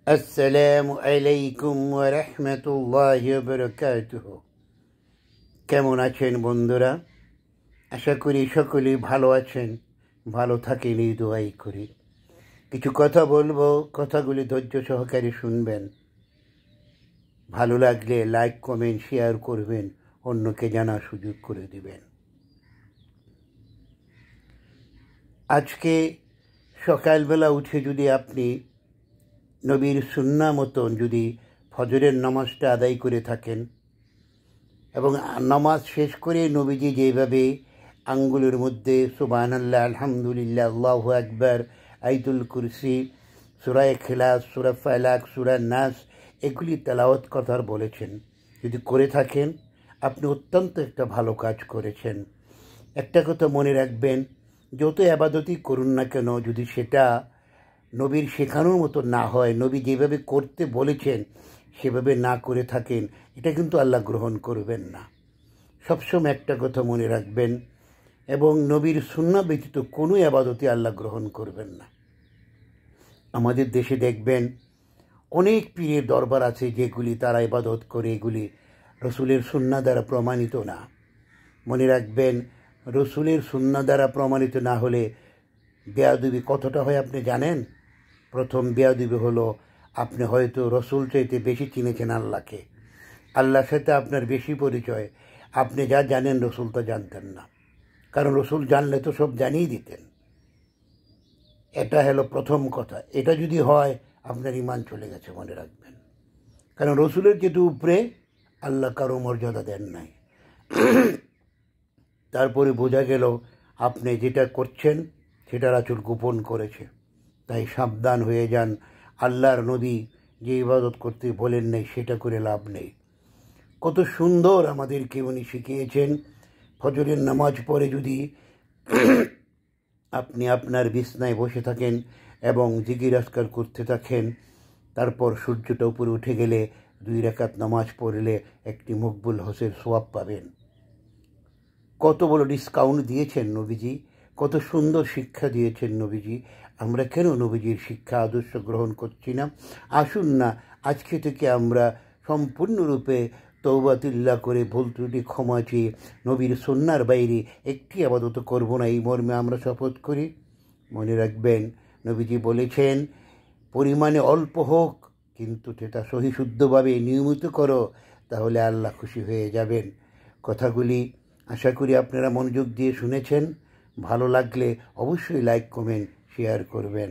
আসসালামু আলাইকুম ওয়া রাহমাতুল্লাহি ওয়া বারাকাতুহু। কেমন আছেন বন্ধুরা? আশা করি সকলেই ভালো আছেন। ভালো থাকেন এই দোয়াই করি। কিছু কথা বলবো, কথাগুলি ধৈর্য সহকারে শুনবেন। ভালো লাগলে লাইক কমেন্ট শেয়ার করবেন, অন্যকে জানার সুযোগ করে দিবেন। আজকে সকালবেলা উঠে যদি আপনি নবীর সুন্নাহ মতন যদি ফজরের নামাজটা আদায় করে থাকেন এবং নামাজ শেষ করে নবীজি যেভাবে আঙ্গুলের মধ্যে সুবহানাল্লাহ, আলহামদুলিল্লাহ, আল্লাহু আকবার, আয়াতুল কুরসি, সূরা ইখলাস, সূরা ফালাক, সূরা নাস এগুলি তেলাওয়াত কথার বলেছেন, যদি করে থাকেন আপনি অত্যন্ত একটা ভালো কাজ করেছেন। একটা কথা মনে রাখবেন, যত আবাদতই করুন না কেন, যদি সেটা নবীর শেখানোর মতো না হয়, নবী যেভাবে করতে বলেছেন সেভাবে না করে থাকেন, এটা কিন্তু আল্লাহ গ্রহণ করবেন না। সবসময় একটা কথা মনে রাখবেন, এবং নবীর সুন্নাহ ব্যতীত কোনো আবাদতই আল্লাহ গ্রহণ করবেন না। আমাদের দেশে দেখবেন অনেক পীরের দরবার আছে যেগুলি তারা ইবাদত করে, এগুলি রসুলের সুন্নাহ দ্বারা প্রমাণিত না। মনে রাখবেন, রসুলের সুন্নাহ দ্বারা প্রমাণিত না হলে বেয়াদবি কতটা হয় আপনি জানেন? প্রথম বেয়াদবি হলো, আপনি হয়তো রসুল চাইতে বেশি চিনেছেন আল্লাহকে, আল্লাহর সাথে আপনার বেশি পরিচয়, আপনি যা জানেন রসুল তো জানতেন না, কারণ রসুল জানলে তো সব জানিয়ে দিতেন। এটা হলো প্রথম কথা। এটা যদি হয় আপনার ঈমান চলে গেছে, মনে রাখবেন। কারণ রসুলের যেহেতু উপরে আল্লাহ কারো মর্যাদা দেন নাই। তারপরে বোঝা গেল আপনি যেটা করছেন সেটার আচল গোপন করেছে। তাই সাবধান হয়ে যান। আল্লাহর নবী যে ইবাদত করতে বলেন নাই সেটা করে লাভ নেই। কত সুন্দর আমাদেরকে উনি শিখিয়েছেন। ফজরের নামাজ পড়ে যদি আপনি আপনার বিছনায় বসে থাকেন এবং জিকির আজকার করতে থাকেন, তারপর সূর্যটা উপরে উঠে গেলে 2 রাকাত নামাজ পড়লে একটি মকবুল হজের সওয়াব পাবেন। কত বড় ডিসকাউন্ট দিয়েছেন নবীজি, কত সুন্দর শিক্ষা দিয়েছেন নবীজি। আমরা কেন নবীজির শিক্ষা আদর্শ গ্রহণ করছি না? আসুন না আজকে থেকে আমরা সম্পূর্ণরূপে তওবাতুল্লাহ করে ভুল ত্রুটি ক্ষমা চেয়ে নবীর সুন্নাহর বাইরে একটি আবাদত করব না, এই মর্মে আমরা শপথ করি। মনে রাখবেন, নবীজি বলেছেন, পরিমাণে অল্প হোক কিন্তু সেটা সহিশুদ্ধভাবে নিয়মিত করো, তাহলে আল্লাহ খুশি হয়ে যাবেন। কথাগুলি আশা করি আপনারা মনোযোগ দিয়ে শুনেছেন। ভালো লাগলে অবশ্যই লাইক কমেন্ট শেয়ার করবেন।